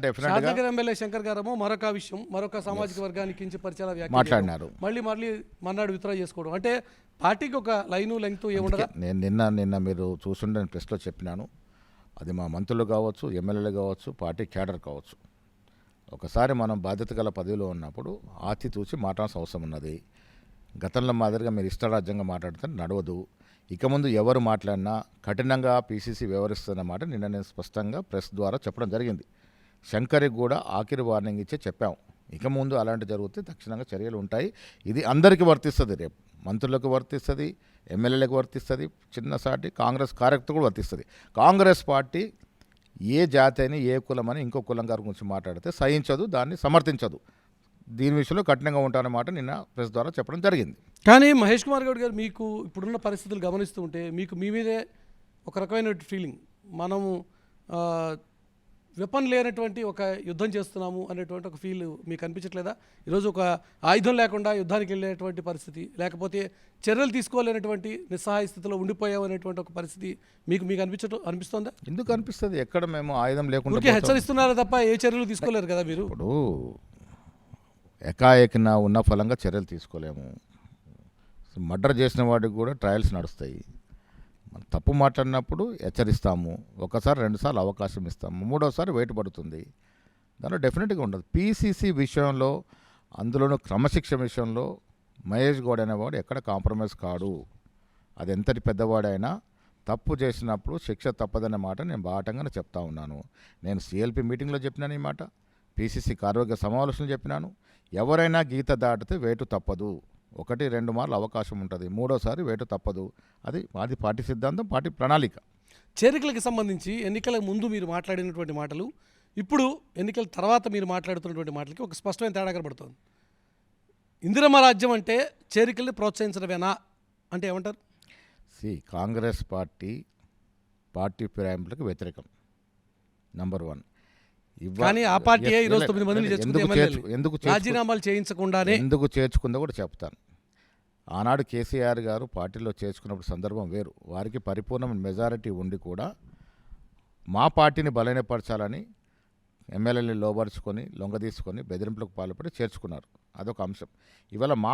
డెఫినెట్గా షాద్నగర్ ఎమ్మెల్యే శంకర్ గారేమో మరొక విషయం, మరొక సామాజిక వర్గానికి కించపరిచేలా వ్యాఖ్యలు మాట్లాడినారు. మళ్ళీ మన్నాడు విత్డ్రా చేసుకోవడం అంటే పార్టీకి ఒక లైను లెంగ్త్ ఏముండదా? నేను నిన్న మీరు చూస్తుంటే నేను ప్రెస్లో చెప్పినాను, అది మా మంత్రులు కావచ్చు, ఎమ్మెల్యేలు కావచ్చు, పార్టీ క్యాడర్ కావచ్చు, ఒకసారి మనం బాధ్యత గల పదవిలో ఉన్నప్పుడు ఆచితూచి మాట్లాడాల్సిన అవసరం ఉన్నది. గతంలో మాదిరిగా మీరు ఇష్టరాజ్యంగా మాట్లాడితే నడవదు. ఇక ముందు ఎవరు మాట్లాడినా కఠినంగా పీసీసీ వ్యవహరిస్తున్నమాట నిన్న నేను స్పష్టంగా ప్రెస్ ద్వారా చెప్పడం జరిగింది. శంకర్కి కూడా ఆఖరి వార్నింగ్ ఇచ్చే చెప్పాం. ఇక ముందు అలాంటి జరిగితే తక్షణంగా చర్యలు ఉంటాయి. ఇది అందరికీ వర్తిస్తుంది, రేపు మంత్రులకు వర్తిస్తుంది, ఎమ్మెల్యేలకు వర్తిస్తుంది, చిన్నసాటి కాంగ్రెస్ కార్యకర్త కూడా వర్తిస్తుంది. కాంగ్రెస్ పార్టీ ఏ జాతి అని ఏ కులం అని ఇంకో కులం గారి గురించి మాట్లాడితే సహించదు, దాన్ని సమర్థించదు. దీని విషయంలో కఠినంగా ఉంటారన్నమాట నిన్న ప్రెస్ ద్వారా చెప్పడం జరిగింది. కానీ మహేష్ కుమార్ గౌడ్ గారు మీకు ఇప్పుడున్న పరిస్థితులు గమనిస్తూ ఉంటే మీకు మీ మీదే ఒక రకమైన ఫీలింగ్, మనము వెపన్ లేనటువంటి ఒక యుద్ధం చేస్తున్నాము అనేటువంటి ఒక ఫీల్ మీకు అనిపించట్లేదా? ఈరోజు ఒక ఆయుధం లేకుండా యుద్ధానికి వెళ్ళేటువంటి పరిస్థితి, లేకపోతే చర్యలు తీసుకోలేనటువంటి నిస్సహాయ స్థితిలో ఉండిపోయామనేటువంటి ఒక పరిస్థితి మీకు అనిపిస్తుందా? ఎందుకు అనిపిస్తుంది? ఎక్కడ మేము ఆయుధం లేకుండా హెచ్చరిస్తున్నారా తప్ప ఏ చర్యలు తీసుకోలేరు కదా మీరు. ఇప్పుడు ఎకాఎకిన ఉన్న ఫలంగా చర్యలు తీసుకోలేము. మర్డర్ చేసిన వాడికి కూడా ట్రయల్స్ నడుస్తాయి. మనం తప్పు మాట్లాడినప్పుడు హెచ్చరిస్తాము, ఒకసారి రెండుసార్లు అవకాశం ఇస్తాము, మూడోసారి వెయిట్ పడుతుంది. దానిలో డెఫినెట్గా ఉండదు. పీసీసీ విషయంలో, అందులోనూ క్రమశిక్షణ విషయంలో మహేష్ గౌడ్ అనేవాడు ఎక్కడ కాంప్రమైజ్ కాడు. అది ఎంతటి పెద్దవాడైనా తప్పు చేసినప్పుడు శిక్ష తప్పదనే మాట నేను బాటంగానే చెప్తా ఉన్నాను. నేను సిఎల్పి మీటింగ్లో చెప్పినాను ఈ మాట, పీసీసీ కార్యవర్గ సమావేశంలో చెప్పినాను. ఎవరైనా గీత దాటితే వేటు తప్పదు. 1-2 మార్లు అవకాశం ఉంటుంది, మూడోసారి వేటు తప్పదు. అది పార్టీ సిద్ధాంతం, పార్టీ ప్రణాళిక. చేరికలకు సంబంధించి ఎన్నికల ముందు మీరు మాట్లాడినటువంటి మాటలు, ఇప్పుడు ఎన్నికల తర్వాత మీరు మాట్లాడుతున్నటువంటి మాటలకి ఒక స్పష్టమైన తేడా కనబడుతుంది. ఇందిరమ్మ రాజ్యం అంటే చేరికల్ని ప్రోత్సహించడమేనా అంటే ఏమంటారు? కాంగ్రెస్ పార్టీ ఫిరాయింపులకు వ్యతిరేకం నంబర్ 1. కానీ ఆ పార్టీ ఈరోజు 9 మందిని ఎందుకు రాజీనామాలు చేయించకుండానే ఎందుకు చేర్చుకుందో కూడా చెప్తాను. ఆనాడు కేసీఆర్ గారు పార్టీలో చేర్చుకున్నప్పుడు సందర్భం వేరు. వారికి పరిపూర్ణమైన మెజారిటీ ఉండి కూడా మా పార్టీని బలహీనపరచాలని ఎమ్మెల్యేని లోబరుచుకొని లొంగదీసుకొని బెదిరింపులకు పాల్పడి చేర్చుకున్నారు. అదొక అంశం. ఇవాళ మా